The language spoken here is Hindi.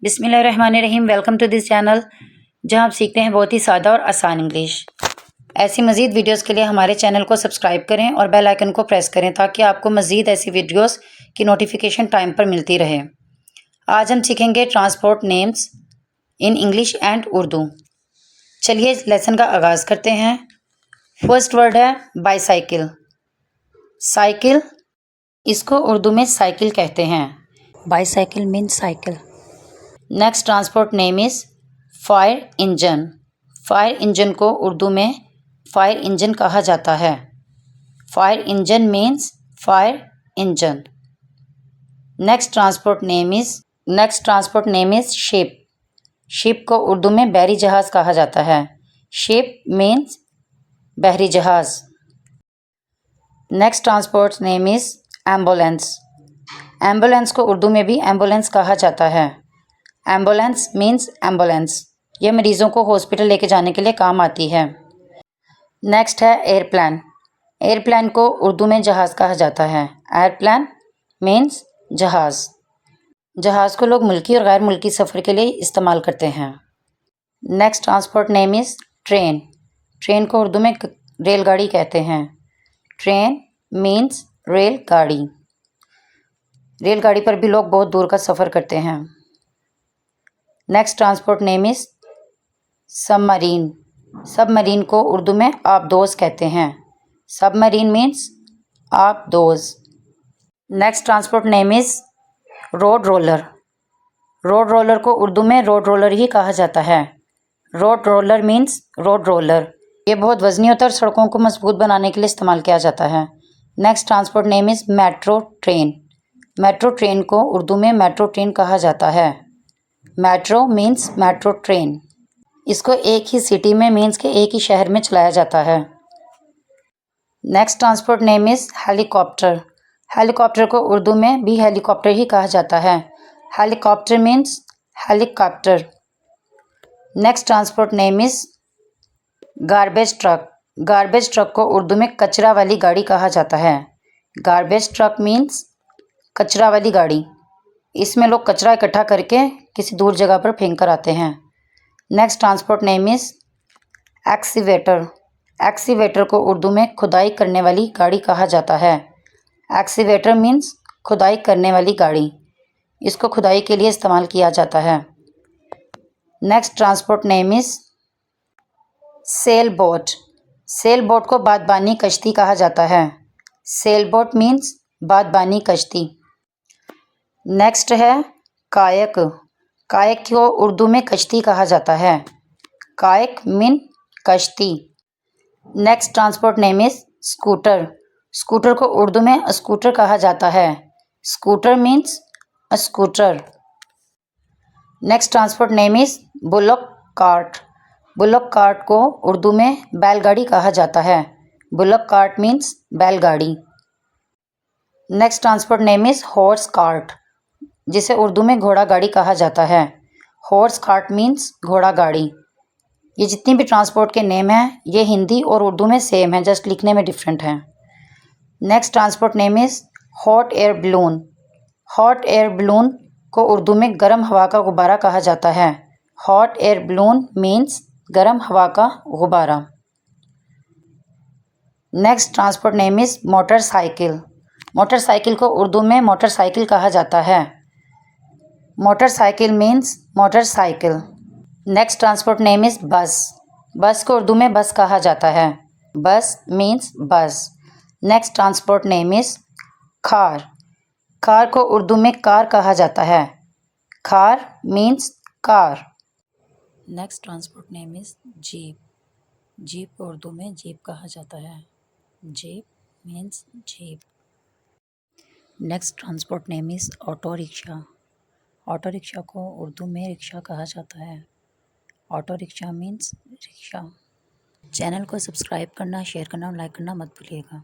बिस्मिल्लाहिर्रहमानिर्रहीम। वेलकम टू दिस चैनल जहां आप सीखते हैं बहुत ही सादा और आसान इंग्लिश। ऐसी मज़ीद वीडियोस के लिए हमारे चैनल को सब्सक्राइब करें और बेल आइकन को प्रेस करें ताकि आपको मज़ीद ऐसी वीडियोस की नोटिफिकेशन टाइम पर मिलती रहे। आज हम सीखेंगे transport names in English and Urdu. चलिए इस लेसन का आगाज़ करते हैं। फर्स्ट वर्ड है बाईसाइकिल। साइकिल, इसको उर्दू में साइकिल कहते हैं। Bicycle means cycle. Next transport name is fire engine. Fire engine को उर्दू में फायर इंजन कहा जाता है। Fire engine means fire engine. Next transport name is ship. Ship को उर्दू में बहरी जहाज़ कहा जाता है। शिप मीन्स बहरी जहाज़। Next transport name is ambulance. Ambulance को उर्दू में भी एम्बुलेंस कहा जाता है। Ambulance means ambulance. ये मरीज़ों को हॉस्पिटल लेके जाने के लिए काम आती है। नेक्स्ट है एयरप्लेन। एयरप्लेन को उर्दू में जहाज़ कहा जाता है। एयरप्लेन मीन्स जहाज़। जहाज़ को लोग मुल्की और गैर मुल्की सफ़र के लिए इस्तेमाल करते हैं। Next transport name is train. Train को उर्दू में रेलगाड़ी कहते हैं। ट्रेन मीन्स रेलगाड़ी। रेलगाड़ी पर भी लोग बहुत दूर का सफ़र करते हैं। Next transport name is submarine. Submarine को उर्दू में आबदोज़ कहते हैं। सबमरीन मीन्स आबदोज़। Next transport name is road roller. Road roller को उर्दू में रोड रोलर ही कहा जाता है। Road roller means road roller. ये बहुत वज़नी होता है और सड़कों को मजबूत बनाने के लिए इस्तेमाल किया जाता है। Next transport name is metro train. Metro train को उर्दू में मेट्रो ट्रेन कहा जाता है। Metro means metro train. इसको एक ही सिटी में मीन्स के एक ही शहर में चलाया जाता है। Next transport name is helicopter. Helicopter को उर्दू में भी हेलीकॉप्टर ही कहा जाता है। Helicopter means helicopter. Next transport name is garbage truck. Garbage truck को उर्दू में कचरा वाली गाड़ी कहा जाता है। गार्बेज ट्रक मीन्स कचरा वाली गाड़ी। इसमें लोग कचरा इकट्ठा करके किसी दूर जगह पर फेंक कर आते हैं। Next transport name is excavator. Excavator को उर्दू में खुदाई करने वाली गाड़ी कहा जाता है। एक्सीवेटर मीन्स खुदाई करने वाली गाड़ी। इसको खुदाई के लिए इस्तेमाल किया जाता है। Next transport name is sail boat. Sail boat को बादबानी कश्ती कहा जाता है। सेल बोट मीन्स बादबानी कश्ती। नेक्स्ट है कायक। कायक को उर्दू में कश्ती कहा जाता है। कायक मीन कश्ती। Next transport name is scooter. Scooter को उर्दू में स्कूटर कहा जाता है। Scooter means scooter. Next transport name is bullock cart. Bullock cart को उर्दू में बैलगाड़ी कहा जाता है। बुलक कार्ट मीन्स बैलगाड़ी। Next transport name is horse cart, जिसे उर्दू में घोड़ा गाड़ी कहा जाता है। हॉर्स कार्ट मीन्स घोड़ा गाड़ी। ये जितनी भी ट्रांसपोर्ट के नेम हैं ये हिंदी और उर्दू में सेम है, जस्ट लिखने में डिफरेंट है। Next transport name is hot air balloon. Hot air balloon को उर्दू में गर्म हवा का गुब्बारा कहा जाता है। हॉट एयर बलून मीन्स गर्म हवा का गुब्बारा। Next transport name is motorcycle. Motorcycle को उर्दू में मोटरसाइकिल कहा जाता है। Motorcycle means motorcycle. Next transport name is बस। बस को उर्दू में बस कहा जाता है। बस मीन्स बस। Next transport name is car. Car को उर्दू में कार कहा जाता है। Car means car. Next transport name is jeep. Jeep को उर्दू में जीप कहा जाता है। Jeep means jeep. Next transport name is auto rickshaw. Auto rickshaw को उर्दू में रिक्शा कहा जाता है। Auto rickshaw means rickshaw. Channel को सब्सक्राइब करना, शेयर करना और लाइक करना मत भूलिएगा।